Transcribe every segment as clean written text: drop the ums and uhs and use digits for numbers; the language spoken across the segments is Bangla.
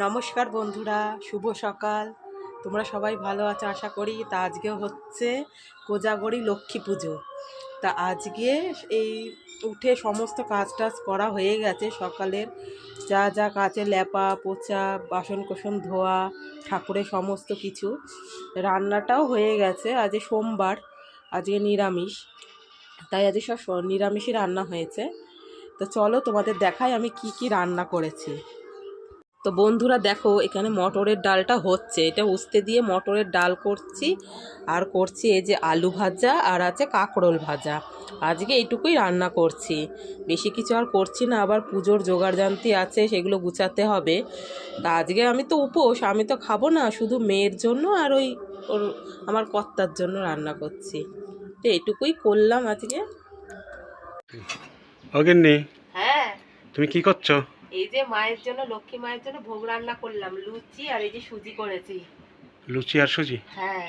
নমস্কার বন্ধুরা, শুভ সকাল। তোমরা সবাই ভালো আছো আশা করি। তা আজকে হচ্ছে কোজাগরী লক্ষ্মী পুজো। তা আজকে এই উঠে সমস্ত কাজ টাজ করা হয়ে গেছে। সকালের যা যা কাজে লেপা পোছা, বাসন কোসন ধোয়া, ঠাকুরের সমস্ত কিছু, রান্নাটাও হয়ে গেছে। আজ সোমবার, আজকে নিরামিষ, তাই আজকে সব নিরামিষই রান্না হয়েছে। তো চলো তোমাদের দেখাই আমি কি কি রান্না করেছি। তো বন্ধুরা দেখো, এখানে মটরের ডালটা হচ্ছে, এটা উস্তে দিয়ে মটরের ডাল করছি। আর করছি এই যে আলু ভাজা, আর আছে কাঁকরোল ভাজা। আজকে এইটুকুই রান্না করছি, বেশি কিছু আর করছি না। আবার পুজোর জোগাড়যন্ত্রী আছে, সেগুলো গুছাতে হবে। তা আজকে আমি তো উপোস, আমি তো খাবো না, শুধু মেয়ের জন্য আর ওর আমার কর্তার জন্য রান্না করছি। তো এইটুকুই করলাম আজকে। অগিন্নি, হ্যাঁ, তুমি কি করছো? এই যে মায়ের জন্য, লক্ষ্মী মায়ের জন্য ভোগ রান্না করলাম, লুচি আর এই যে সুজি করেছি। লুচি আর সুজি? হ্যাঁ।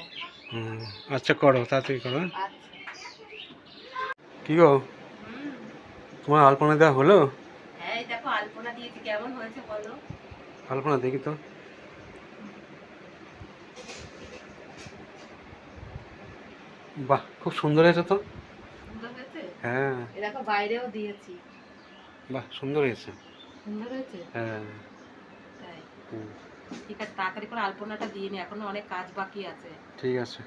আচ্ছা, করো, তাড়াতাড়ি করো। আচ্ছা। কি গো, তোমার আলপনা দেওয়া হলো? হ্যাঁ, এই দেখো আলপনা দিয়েছি, কেমন হয়েছে বলো? আলপনা দেখি তো। বাহ, খুব সুন্দর হয়েছে তো। সুন্দর হয়েছে? হ্যাঁ। এই দেখো বাইরেও দিয়েছি। বাহ, সুন্দর হয়েছে। সুন্দর হয়েছে? হ্যাঁ। তাই? ঠিক আছে, তাড়াতাড়ি করে আলপনাটা দিয়ে নি, এখনো অনেক কাজ বাকি আছে। ঠিক আছে।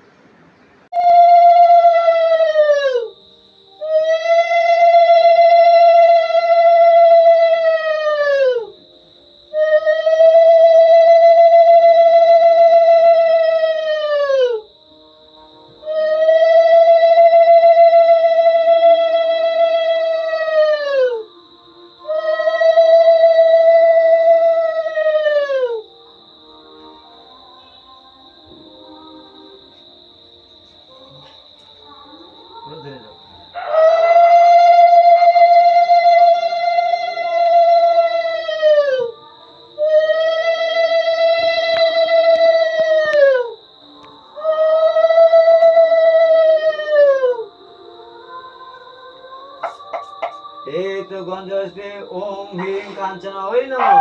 এই তো গন্ধ আসবে। ওম হ্রিং কাঞ্চনা হই নমঃ।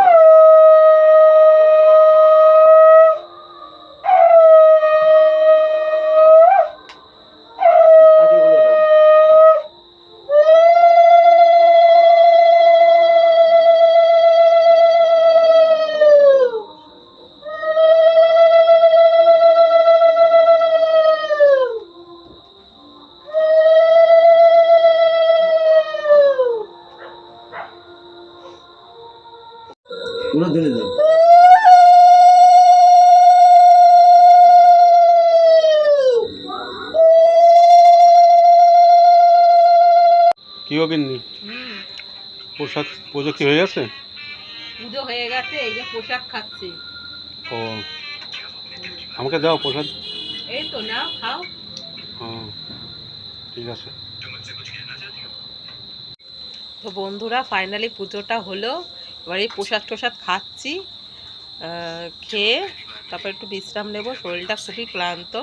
পুরো ধরে দাও। কি অগিন্নি, পোশাক পুজো কি হয়ে গেছে? পুজো হয়ে গেছে, এই যে পোশাক খাচ্ছি। ও, আমাকে দাও প্রসাদ। এই তো নাও, খাও। ঠিক আছে। তো বন্ধুরা, ফাইনালি পুজোটা হলো। এবার এই প্রসাদ টোসাদ খাচ্ছি, খেয়ে তারপর একটু বিশ্রাম নেব, শরীরটা খুবই ক্লান্ত।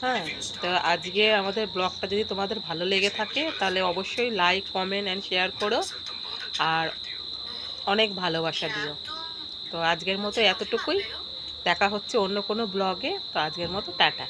হ্যাঁ, তো আজকে আমাদের ব্লগটা যদি তোমাদের ভালো লেগে থাকে তাহলে অবশ্যই লাইক কমেন্ট অ্যান্ড শেয়ার করো, আর অনেক ভালোবাসা দিও। তো আজকের মতো এতটুকুই, দেখা হচ্ছে অন্য কোনো ব্লগে। তো আজকের মতো টাটা।